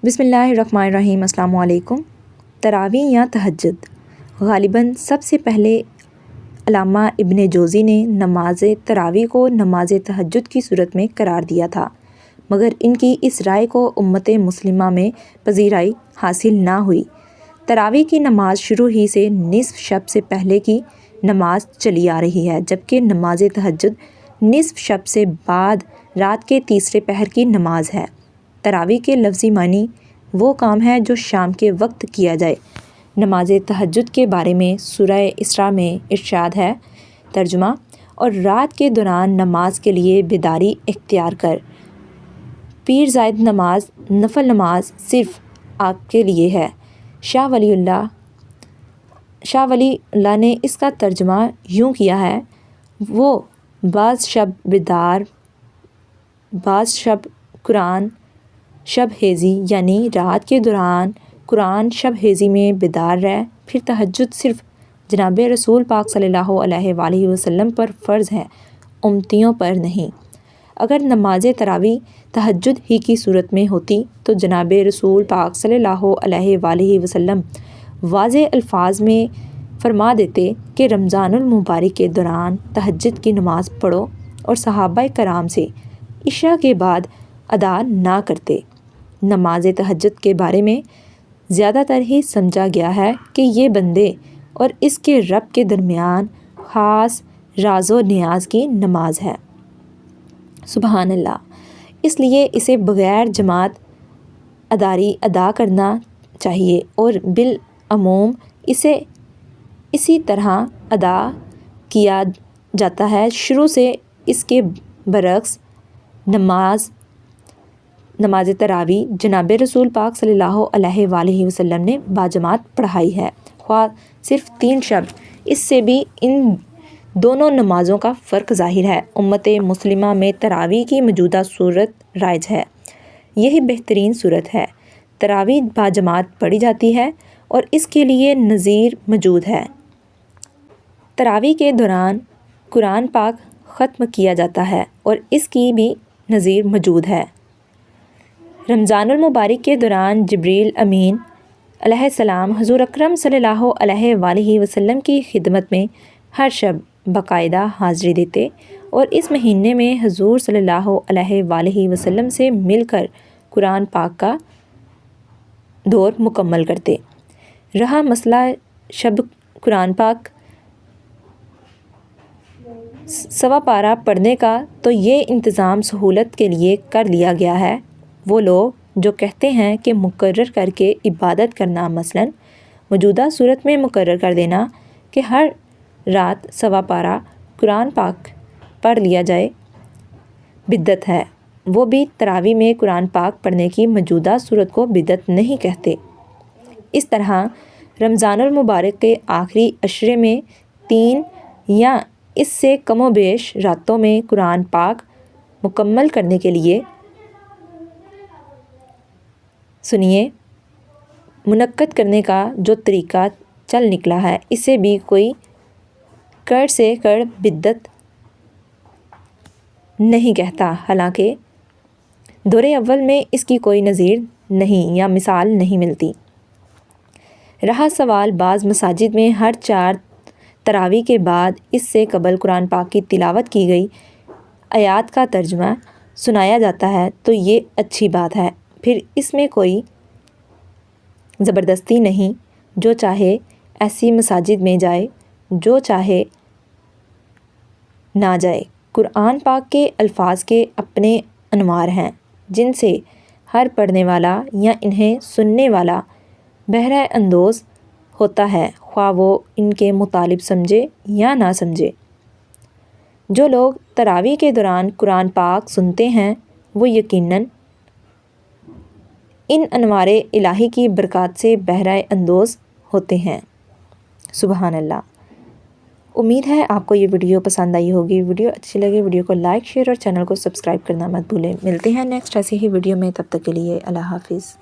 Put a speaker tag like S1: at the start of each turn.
S1: بسم اللہ الرحمن الرحیم۔ السلام علیکم۔ تراویح یا تہجد، غالباً سب سے پہلے علامہ ابن جوزی نے نماز تراویح کو نماز تہجد کی صورت میں قرار دیا تھا، مگر ان کی اس رائے کو امت مسلمہ میں پذیرائی حاصل نہ ہوئی۔ تراویح کی نماز شروع ہی سے نصف شب سے پہلے کی نماز چلی آ رہی ہے، جبکہ نماز تہجد نصف شب سے بعد رات کے تیسرے پہر کی نماز ہے۔ تراویح کے لفظی معنی وہ کام ہے جو شام کے وقت کیا جائے۔ نماز تہجد کے بارے میں سورہ اسراء میں ارشاد ہے، ترجمہ: اور رات کے دوران نماز کے لیے بیداری اختیار کر۔ پیر زائد نماز، نفل نماز صرف آپ کے لیے ہے۔ شاہ ولی اللہ نے اس کا ترجمہ یوں کیا ہے، وہ بعض شب بیدار، بعض شب قرآن شب ہیزی، یعنی رات کے دوران قرآن شب ہیزی میں بیدار رہ، پھر تہجد صرف جناب رسول پاک صلی اللہ علیہ وآلہ وسلم پر فرض ہے، امتیوں پر نہیں۔ اگر نماز تراویح تہجد ہی کی صورت میں ہوتی تو جناب رسول پاک صلی اللہ علیہ وآلہ وسلم واضح الفاظ میں فرما دیتے کہ رمضان المبارک کے دوران تہجد کی نماز پڑھو، اور صحابہ کرام سے عشاء کے بعد ادا نہ کرتے۔ نماز تہجد کے بارے میں زیادہ تر ہی سمجھا گیا ہے کہ یہ بندے اور اس کے رب کے درمیان خاص راز و نیاز کی نماز ہے۔ سبحان اللہ! اس لیے اسے بغیر جماعت اداری ادا کرنا چاہیے، اور بالعموم اسے اسی طرح ادا کیا جاتا ہے۔ شروع سے اس کے برعکس نماز تراویح جناب رسول پاک صلی اللہ علیہ وآلہ وسلم نے باجماعت پڑھائی ہے، خواہ صرف 3 شب۔ اس سے بھی ان دونوں نمازوں کا فرق ظاہر ہے۔ امت مسلمہ میں تراویح کی موجودہ صورت رائج ہے، یہی بہترین صورت ہے۔ تراویح باجماعت پڑھی جاتی ہے اور اس کے لیے نظیر موجود ہے۔ تراویح کے دوران قرآن پاک ختم کیا جاتا ہے اور اس کی بھی نظیر موجود ہے۔ رمضان المبارک کے دوران جبریل امین علیہ السلام حضور اکرم صلی اللہ علیہ وآلہ وسلم کی خدمت میں ہر شب باقاعدہ حاضری دیتے، اور اس مہینے میں حضور صلی اللہ علیہ وآلہ وسلم سے مل کر قرآن پاک کا دور مکمل کرتے۔ رہا مسئلہ شب قرآن پاک سوا پارہ پڑھنے کا، تو یہ انتظام سہولت کے لیے کر لیا گیا ہے۔ وہ لوگ جو کہتے ہیں کہ مقرر کر کے عبادت کرنا، مثلاً موجودہ صورت میں مقرر کر دینا کہ ہر رات سوا پارہ قرآن پاک پڑھ لیا جائے، بدعت ہے۔ وہ بھی تراویح میں قرآن پاک پڑھنے کی موجودہ صورت کو بدعت نہیں کہتے۔ اس طرح رمضان المبارک کے آخری عشرے میں 3 یا اس سے کم و بیش راتوں میں قرآن پاک مکمل کرنے کے لیے منعقد کرنے کا جو طریقہ چل نکلا ہے، اسے بھی کوئی کڑ سے کڑ بدعت نہیں کہتا، حالانکہ دور اول میں اس کی کوئی نظیر نہیں یا مثال نہیں ملتی۔ رہا سوال بعض مساجد میں ہر 4 تراویح کے بعد اس سے قبل قرآن پاک کی تلاوت کی گئی آیات کا ترجمہ سنایا جاتا ہے، تو یہ اچھی بات ہے، پھر اس میں کوئی زبردستی نہیں۔ جو چاہے ایسی مساجد میں جائے، جو چاہے نہ جائے۔ قرآن پاک کے الفاظ کے اپنے انوار ہیں، جن سے ہر پڑھنے والا یا انہیں سننے والا بہرہ اندوز ہوتا ہے، خواہ وہ ان کے مطالب سمجھے یا نہ سمجھے۔ جو لوگ تراویح کے دوران قرآن پاک سنتے ہیں، وہ یقیناً ان انوار الہی کی برکات سے بہرہ اندوز ہوتے ہیں۔ سبحان اللہ! امید ہے آپ کو یہ ویڈیو پسند آئی ہوگی۔ ویڈیو اچھی لگے ویڈیو کو لائک، شیئر اور چینل کو سبسکرائب کرنا مت بھولیں۔ ملتے ہیں نیکسٹ ایسی ہی ویڈیو میں، تب تک کے لیے اللہ حافظ۔